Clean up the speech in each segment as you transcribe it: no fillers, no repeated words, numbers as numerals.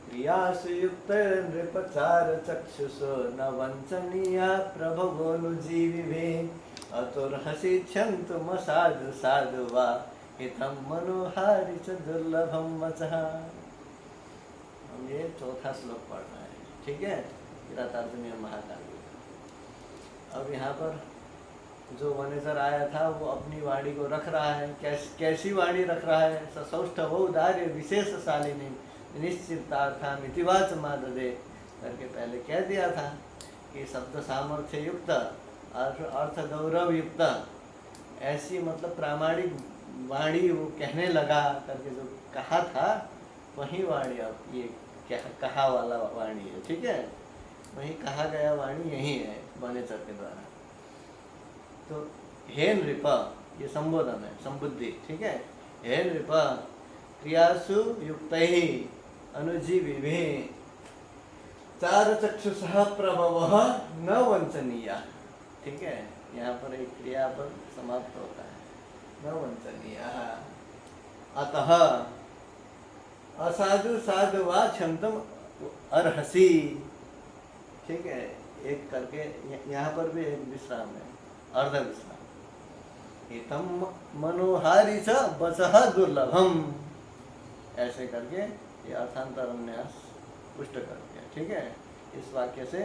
क्रियासु युक्त नृपचार चक्षुषो न वंचनीया प्रभवोनुजीविभे अतुर्हसि क्षन्तुम साधु साधु वा हितं मनोहारि च दुर्लभम वचः। हम ये चौथा श्लोक पढ़ रहे हैं, ठीक है, किरातार्जुनीय महाकाव्य। अब यहाँ पर जो वनेसर आया था वो अपनी वाणी को रख रहा है। कैसी वाणी रख रहा है? ससौष्ठव उदार्य विशेष शालिनी निश्चितार्था मितिवाच माददे करके पहले कह दिया था कि शब्द सामर्थ्य युक्त अर्थ गौरव युक्त ऐसी मतलब प्रामाणिक वाणी वो कहने लगा करके जो कहा था वही वाणी अब ये कहा वाला वाणी है, ठीक है, वही कहा गया वाणी यही है वनेसर के द्वारा। तो हे नृप, ये संबोधन है, संबुद्धि, ठीक है। हे नृप क्रियासु युक्त ही अनुजीविभि चार चक्षुषः प्रभवः न वंचनीय, ठीक है। यहाँ पर एक क्रिया पर समाप्त होता है, न वंचनीय। अतः असाधु साधु वा क्षन्तुम अर्हसि, ठीक है। एक करके यहाँ पर भी एक विश्राम है, अर्ध विश्राम। हितम मनोहारी च वचः दुर्लभम, ऐसे करके ये अर्थांतर अन्यास पुष्ट कर दिया, ठीक है। इस वाक्य से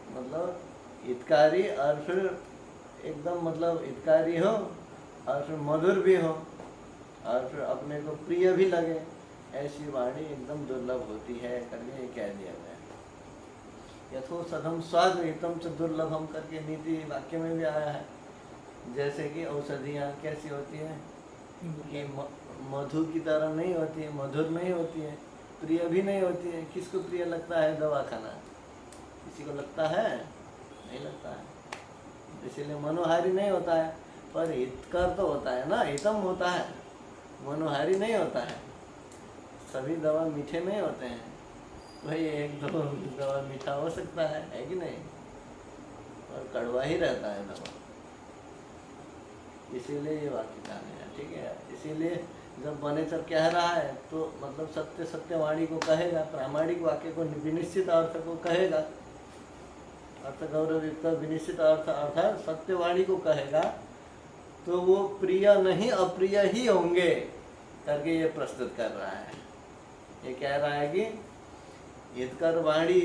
मतलब हितकारी और फिर एकदम मतलब हितकारी हो और फिर मधुर भी हो और फिर अपने को प्रिय भी लगे, ऐसी वाणी एकदम दुर्लभ होती है करके ये कह दिया गया। यथो सधम स्वाद हितम च दुर्लभम करके नीति वाक्य में भी आया है। जैसे कि औषधियाँ कैसी होती हैं कि मधु की तरह नहीं होती है, मधुर नहीं होती है, प्रिय भी नहीं होती है। किसको प्रिय लगता है दवा खाना? किसी को लगता है? नहीं लगता है, इसीलिए मनोहारी नहीं होता है। पर हितकर तो होता है ना, हितम होता है, मनोहारी नहीं होता है। सभी दवा मीठे नहीं होते हैं, भाई एक दो दवा मीठा हो सकता है कि नहीं, और कड़वा ही रहता है दवा। इसीलिए ये वाक्य कहने हैं, ठीक है। इसीलिए जब वनेसर कह रहा है तो मतलब सत्य सत्य वाणी को कहेगा, प्रामाणिक वाक्य को विनिश्चित अर्थ को कहेगा, अर्थ गौरव युक्त विनिश्चित अर्थ अर्थात सत्य वाणी को कहेगा, तो वो प्रिय नहीं अप्रिय ही होंगे करके ये प्रस्तुत कर रहा है। ये कह रहा है कि हितकर वाणी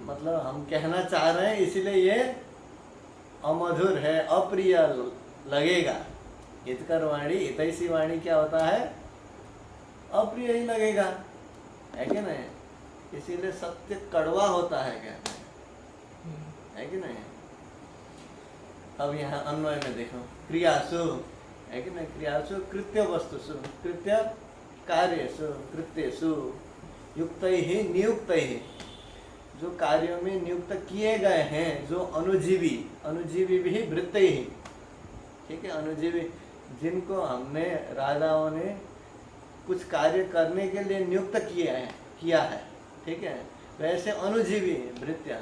मतलब हम कहना चाह रहे हैं, इसलिए ये अमधुर है, अप्रिय लगेगा। हितकर वाणी, हितैषी वाणी क्या होता है? अप्रिय ही लगेगा, है कि नहीं? इसीलिए सत्य कड़वा होता है, कहते हैं, है कि नहीं। अब यहाँ अन्वय में देखो, क्रियासु, है कि नहीं, क्रियासु कृत्य वस्तुसु, कृत्य कार्यसु, कृत्यसु युक्त ही नियुक्त ही, जो कार्यों में नियुक्त किए गए हैं, जो अनुजीवी, अनुजीवी भी वृत्त ही, ठीक है, अनुजीवी जिनको हमने राजाओं ने कुछ कार्य करने के लिए नियुक्त किया है, ठीक है, वैसे अनुजीवी भृत्य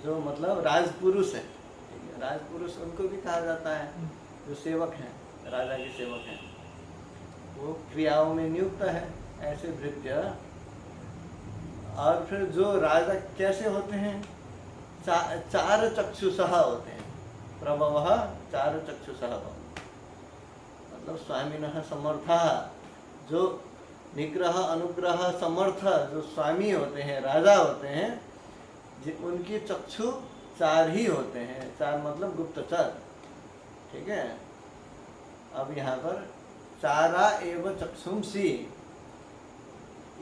जो मतलब राजपुरुष है, राजपुरुष उनको भी कहा जाता है जो सेवक हैं, राजा के सेवक हैं, वो क्रियाओं में नियुक्त है, ऐसे भृत्य। और फिर जो राजा कैसे होते हैं? चार चक्षुषः होते हैं, प्रभवः चार चक्षुषः, मतलब स्वामिनः समर्थः, जो निग्रह अनुग्रह समर्थ जो स्वामी होते हैं, राजा होते हैं, उनकी चक्षु चार ही होते हैं, चार मतलब गुप्तचर, ठीक है। अब यहाँ पर चारा एव चक्षुंसी,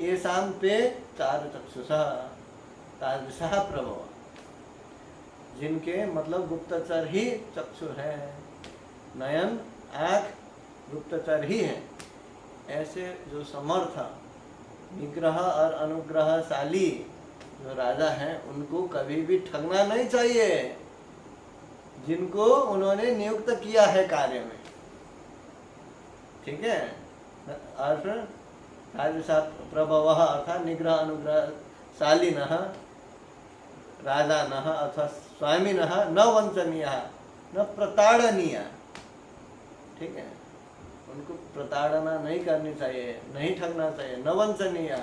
येषां ते चार चक्षुषः तादृशः प्रभव, जिनके मतलब गुप्तचर ही चक्षु है, नयन आँख गुप्तचर ही है, ऐसे जो समर्थ निग्रह और अनुग्रहशाली जो राजा हैं, उनको कभी भी ठगना नहीं चाहिए, जिनको उन्होंने नियुक्त किया है कार्य में, ठीक है। और फिर राजसा प्रभवः अर्थात निग्रह अनुग्रहशालिनः राजानः अथवा स्वामिनः न वंचनीयः न प्रताड़नीय, ठीक है, उनको प्रताड़ना नहीं करनी चाहिए, नहीं ठगना चाहिए, न वंचनीय,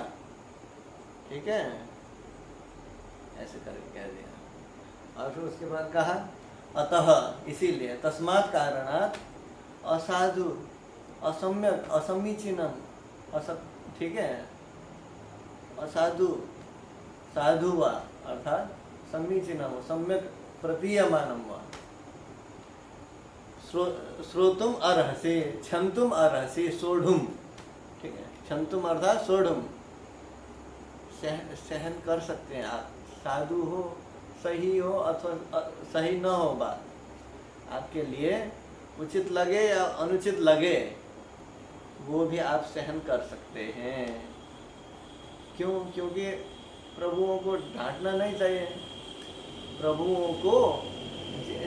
ठीक है, ऐसे करके कह दिया। और फिर उसके बाद कहा अतः, इसीलिए, तस्मात् कारणात् असाधु असम्यक असमीचीनम असत, ठीक है, असाधु साधु वा अर्थात समीचीनम सम्यक प्रतीयमानम वा श्रोतुम अर्हसि क्षन्तुम अर्हसि सोढ़ुम, ठीक है, क्षन्तुम अर्थात सोढ़ुम, सहन कर सकते हैं आप, साधु हो, सही हो अथवा सही न हो बात, आपके लिए उचित लगे या अनुचित लगे, वो भी आप सहन कर सकते हैं। क्यों? क्योंकि प्रभुओं को डांटना नहीं चाहिए। प्रभुओं को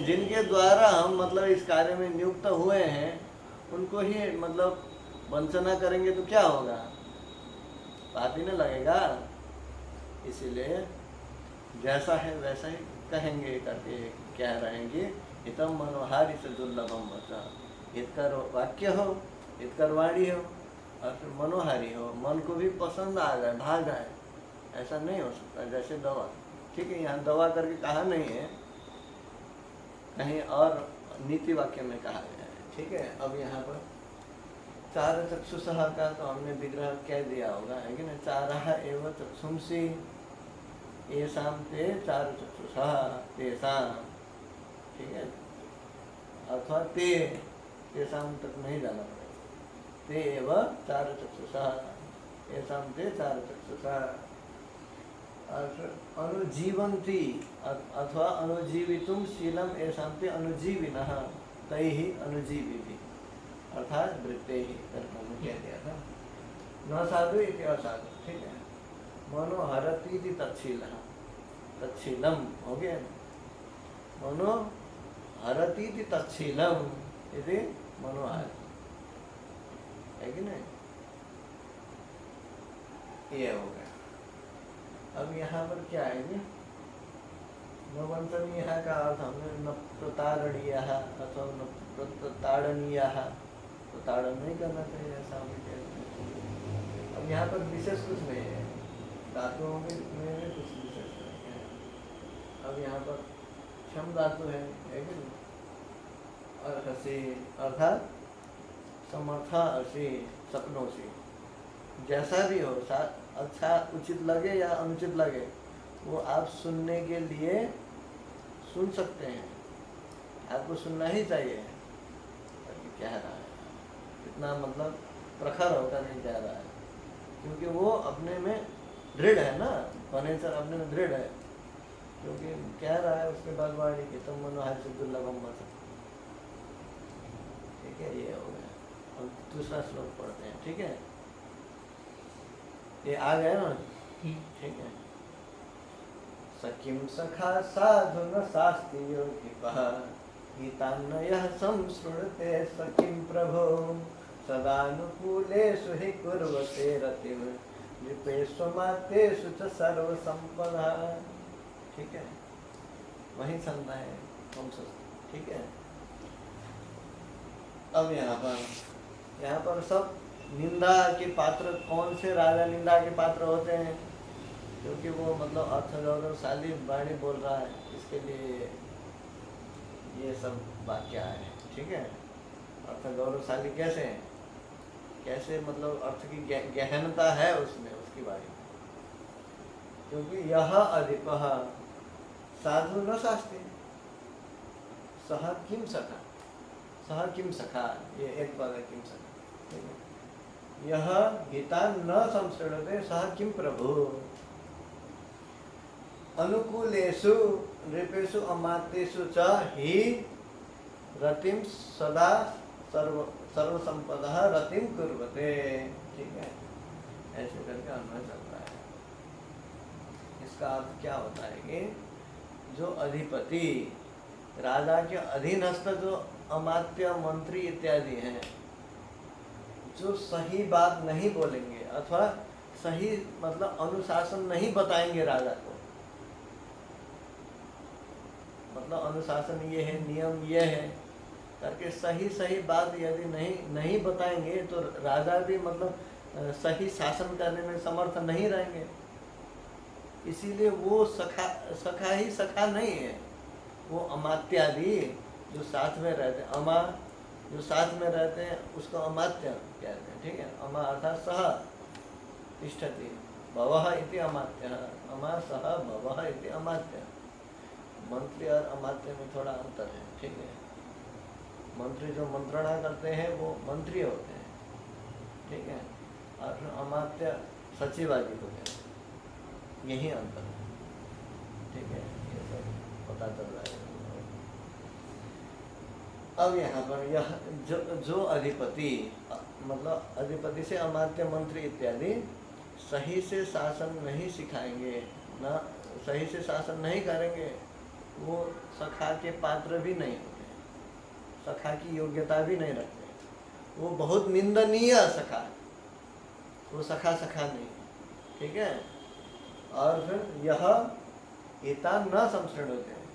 जिनके द्वारा हम मतलब इस कार्य में नियुक्त हुए हैं, उनको ही मतलब वंचना करेंगे तो क्या होगा? पाप ही न लगेगा। इसीलिए जैसा है वैसा ही कहेंगे करके कह रहेंगे। हितम मनोहारी से दुर्लभम वचा, हितकर वाक्य हो, हितकर वाणी हो और फिर मनोहारी हो, मन को भी पसंद आ जाए, भाग जाए, ऐसा नहीं हो सकता। जैसे दवा, ठीक है, यहाँ दवा करके कहा नहीं है, कहीं और नीति वाक्य में कहा गया है, ठीक है। अब यहाँ पर चार चक्षुषः का तो हमने विग्रह कह दिया होगा, है कि ना, चारः एव चक्षुंसि येषां ते चार चक्षुषः तेषां, ठीक है, अथवा तेषां तक नहीं जाना पड़ेगा, ते एव चार चक्षुषः येषां ते चार चक्षुषः। अनुजीवन्ति अथवा अनुजीवितुम शीलम येषां ते अनुजीविनः तैहि अनुजीविभिः, अर्थात वृत्तैहि करके कह दिया था। न साधु इति असाधु, ठीक है। मनोहरति इति तच्छीलः, तच्छीलम हो गया, मनोहरति इति तच्छीलम इति मनोहर, है कि नहीं, ये हो गया। अब यहाँ पर क्या आएंगे? नवंतनीय का अर्थ हमने न प्रतारणीय अथवा न प्रताड़नीय, प्रताड़न नहीं करना चाहिए, ऐसा हमें कहते हैं। अब यहाँ पर विशेष कुछ नहीं है, धातुओं में कुछ विशेष नहीं है। अब यहाँ पर क्षम धातु है कि नहीं, अर्हसि अर्थात समर्था असि, सपनों से, जैसा भी हो, अच्छा उचित लगे या अनुचित लगे, वो आप सुनने के लिए सुन सकते हैं, आपको सुनना ही चाहिए। कह रहा है इतना मतलब प्रखर होकर नहीं कह रहा है, क्योंकि वो अपने में दृढ़ है ना, फर्नीचर अपने में दृढ़ है, क्योंकि कह रहा है उसके बाद वाणी की तुम मनोहार से दुर्लभम मत, ठीक है। ये हो गया। अब दूसरा श्लोक पढ़ते हैं, ठीक है, ये आ गया ना, ठीक है। सखिम सखा साधु न शास्ति योगिपः गीतान्वयः संसृणुते सखिम प्रभो सदानुकूलेषु हि कुर्वते रतिं नृपेष्वमातेषु च सर्वसम्पदा, ठीक है, वही चलता है हम सब, ठीक है। अब यहाँ पर सब निंदा के पात्र कौन से राजा निंदा के पात्र होते हैं? क्योंकि वो मतलब अर्थगौरवशाली वाणी बोल रहा है, इसके लिए ये सब वाक्य है, ठीक है। अर्थगौरवशाली कैसे है, कैसे मतलब अर्थ की गहनता है उसमें, उसकी वाणी, क्योंकि यह अधिपः साधु न शास्ति सह किम सखा, सह किम सखा, ये एक पद है, किम सखा, ठीक है। यह गीता न संसृणते सह किम प्रभु अनुकूलेषु नृपेषु अमात्येषु च हि रतिम सदा सर्वसंपदः रतिम कुर्वते, ठीक है। ऐसे करके अन्वय चलता है। इसका अर्थ क्या होता है कि जो अधिपति, राजा के अधीनस्थ जो अमात्य मंत्री इत्यादि हैं, जो सही बात नहीं बोलेंगे अथवा सही मतलब अनुशासन नहीं बताएंगे राजा को, मतलब अनुशासन ये है, नियम ये है करके सही बात यदि नहीं बताएंगे तो राजा भी मतलब सही शासन करने में समर्थ नहीं रहेंगे। इसीलिए वो सखा सखा ही सखा नहीं है, वो अमात्यादि जो साथ में रहते हैं, अमा जो साथ में रहते हैं उसको अमात्य कहते हैं, ठीक है। अमा अर्थात सह तिष्ठति, भवः इति अमात्यः, अमा सह भवः इति अमात्य। मंत्री और अमात्य में थोड़ा अंतर है, ठीक है। मंत्री जो मंत्रणा करते हैं वो मंत्री होते हैं, ठीक है, और अमात्य सचिवादि होते हैं, यही अंतर है, ठीक है। ये सब पता चल रहा है। अब यहाँ पर यह जो अधिपति, मतलब अधिपति से अमात्य मंत्री इत्यादि सही से शासन नहीं सिखाएंगे, ना सही से शासन नहीं करेंगे, वो सखा के पात्र भी नहीं होते, सखा की योग्यता भी नहीं रखते, वो बहुत निंदनीय सखा, वो सखा सखा नहीं, ठीक है। और फिर यह हिता न संस्कृत होते हैं,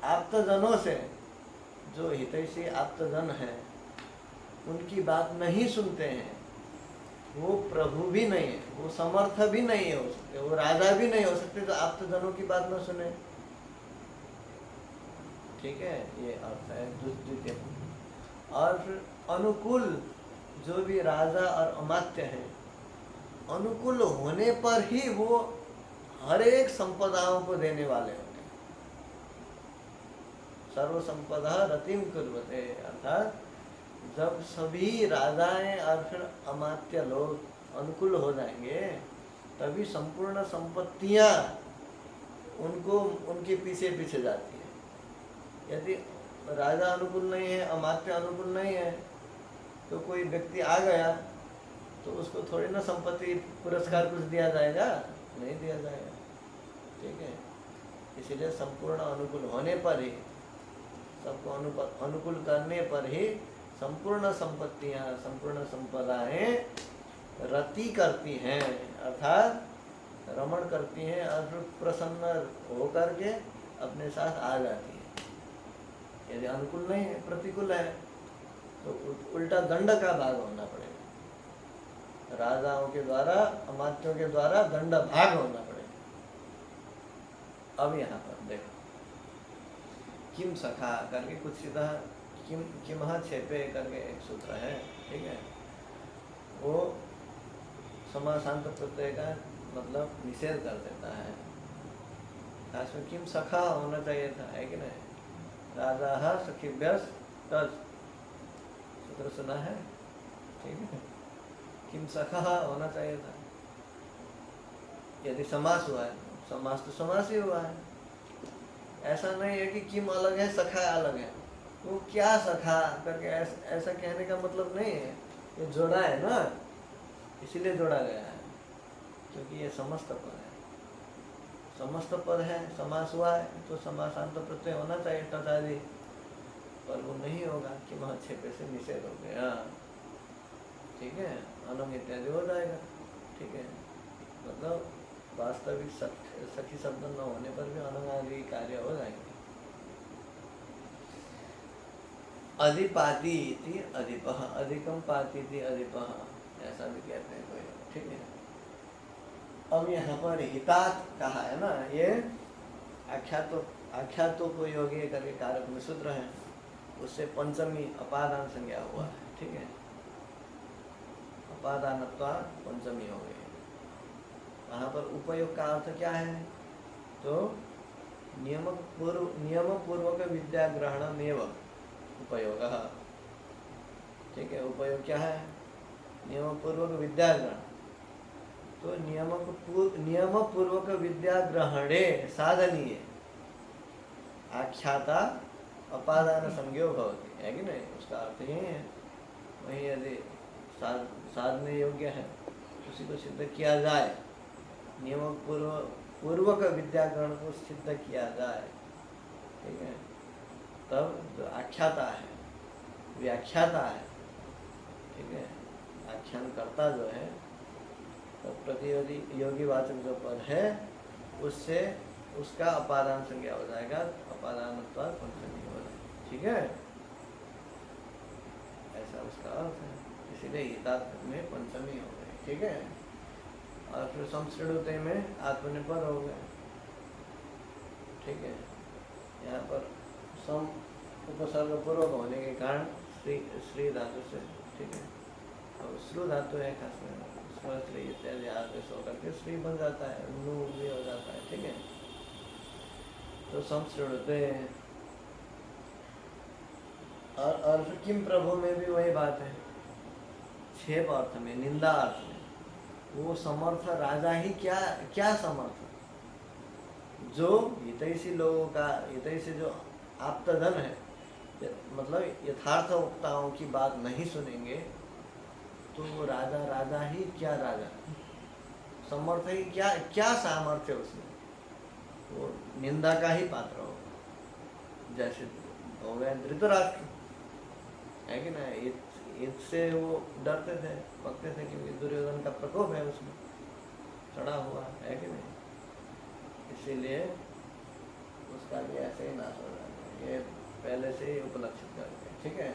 आप्तजनों से, जो हितैषी आप्तजन है उनकी बात नहीं सुनते हैं, वो प्रभु भी नहीं है, वो समर्थ भी नहीं हो सकते, वो राजा भी नहीं हो सकते तो आप्तजनों की बात न सुने, ठीक है। ये अर्थ है द्वितीय। और फिर अनुकूल, जो भी राजा और अमात्य है, अनुकूल होने पर ही वो हर एक संपदाओं को देने वाले होते हैं। सर्व संपदा रतिम कुर्वते, अर्थात जब सभी राजाएं और फिर अमात्य लोग अनुकूल हो जाएंगे तभी संपूर्ण संपत्तियां उनको उनके पीछे पीछे जाती है। यदि राजा अनुकूल नहीं है, अमात्य अनुकूल नहीं है, तो कोई व्यक्ति आ गया तो उसको थोड़ी ना संपत्ति पुरस्कार कुछ दिया जाएगा, नहीं दिया जाएगा, ठीक है। इसीलिए संपूर्ण अनुकूल होने पर ही, सबको अनुकूल करने पर ही संपूर्ण संपत्तियां, संपूर्ण संपदाएं रति करती हैं, अर्थात रमण करती हैं और फिर प्रसन्न होकर के अपने साथ आ जाती है। यदि अनुकूल नहीं है, प्रतिकूल है, तो उल्टा दंड का भाग होना पड़ेगा, राजाओं के द्वारा, अमात्यों के द्वारा दंड भाग होना पड़ेगा। अब यहाँ पर देखो, किम सखा करके कुछ सीधा किमह छेपे करके एक सूत्र है, ठीक है। वो समासांत प्रत्यय का मतलब निषेध कर देता है, खास में किम सखा होना चाहिए था, है कि नहीं। राजा सखीभ्यस तज, सूत्र सुना है, ठीक है। किम सखा होना चाहिए था, यदि समास हुआ है, समास तो समास ही हुआ है। ऐसा नहीं है कि किम अलग है सखा अलग है, वो क्या सखा करके ऐसा कहने का मतलब नहीं है, ये जोड़ा है ना, इसीलिए जोड़ा गया है, क्योंकि ये समस्त पद है, समस्त पद है, समास हुआ है तो समासांत प्रत्यय होना चाहिए तथादि, पर वो नहीं होगा कि वहाँ छेपे से निषेध हो गया, ठीक है। अनंग इत्यादि हो जाएगा, ठीक है। मतलब वास्तविक सखी शब्द न होने पर भी अनंग आदि कार्य हो जाएंगे। अधिपाति इति अधिपः, अधिकम पाति इति अधिपः, ऐसा भी कहते हैं कोई, ठीक है। अब यहाँ पर हितात कहा है ना, ये आख्यातों को योगी करके कारक में सूत्र है, उससे पंचमी अपादान संज्ञा हुआ है, ठीक है। अपादानत्वा पंचमी हो गई। वहाँ पर उपयोग का अर्थ क्या है, तो नियम पूर्वक विद्या ग्रहणमेव उपयोग, ठीक है। उपयोग क्या है, नियम पूर्वक विद्या ग्रहण, तो नियम पूर्वक विद्या ग्रहणे साधनीय आख्याता अपादान संज्ञो भवति, है कि नहीं, उसका अर्थ यही है। वही यदि साधने योग्य है उसी को सिद्ध किया जाए, नियम पूर्वक विद्या ग्रहण को सिद्ध किया जाए, ठीक है, तब जो आख्याता है, व्याख्याता है, ठीक है, आख्यान करता जो है, तो प्रतियोगी योगी वाचक जो पद है उससे उसका अपादान संज्ञा हो जाएगा, अपादान पंचमी हो जाएगा, ठीक है। ऐसा उसका अर्थ है, इसीलिए हितात में पंचमी हो गई, ठीक है। और फिर संश्रिणुते में आत्मनिर्भर हो गए। ठीक है, यहाँ पर सम उपसर्ग पूर्वक होने के कारण श्री श्री धातु से, ठीक है, और श्रु धातु है खास में स्वर श्री इत्यादि आदेश होकर के श्री बन जाता है, नु भी हो जाता है। ठीक है, तो संश्रिणुते। और फिर किम प्रभु में भी वही बात है, क्षेप अर्थ में, निंदा अर्थ में, वो समर्थ राजा ही क्या क्या समर्थ, जो हितैषी लोगों का, हितैषी जो आप्तधन है, मतलब यथार्थ वक्ताओं की बात नहीं सुनेंगे, तो वो राजा राजा ही क्या राजा, समर्थ ही क्या क्या सामर्थ्य उसमें, वो निंदा का ही पात्र होगा। जैसे हो गए धृतराष्ट्र, है कि ना, इससे वो डरते थे, पकते थे, क्योंकि दुर्योधन का प्रकोप है उसमें चढ़ा हुआ है कि नहीं, इसीलिए उसका भी ऐसे ही नाश हो जाता है, ये पहले से ही उपलक्षित करते हैं। ठीक है,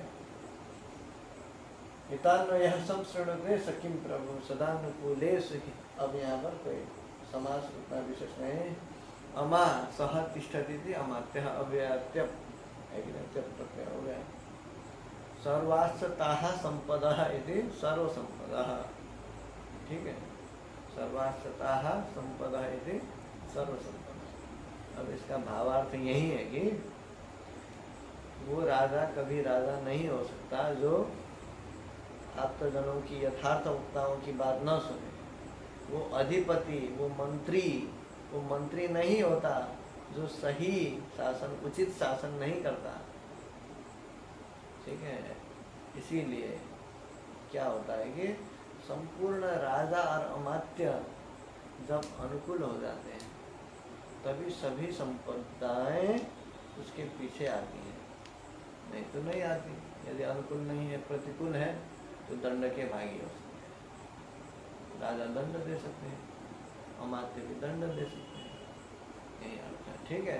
हितान्वयः संश्रिणुते सखिम प्रभु सदानुकूलेषु हि। अब यहाँ पर कोई समास उतना विशेष नहीं। अमा सह तिष्ठति थी, अमात्यः अव्ययात्यप, है कि नहीं, त्यप प्रत्यय हो गया। सर्वाश्रताः संपदः इति सर्वसंपदः। ठीक है, सर्वाश्रताः संपदः इति सर्वसंपदः। अब इसका भावार्थ यही है कि वो राजा कभी राजा नहीं हो सकता जो आप्तजनों की, यथार्थ वक्ताओं की बात न सुने। वो अधिपति, वो मंत्री नहीं होता जो सही शासन, उचित शासन नहीं करता। ठीक है, इसीलिए क्या होता है कि संपूर्ण राजा और अमात्य जब अनुकूल हो जाते हैं, तभी सभी संपदाएं उसके पीछे आती हैं, नहीं तो नहीं आती। यदि अनुकूल नहीं है, प्रतिकूल है, तो दंड के भागी हो सकते हैं। राजा दंड दे सकते हैं, अमात्य भी दंड दे सकते हैं, यही अर्थ है। ठीक है।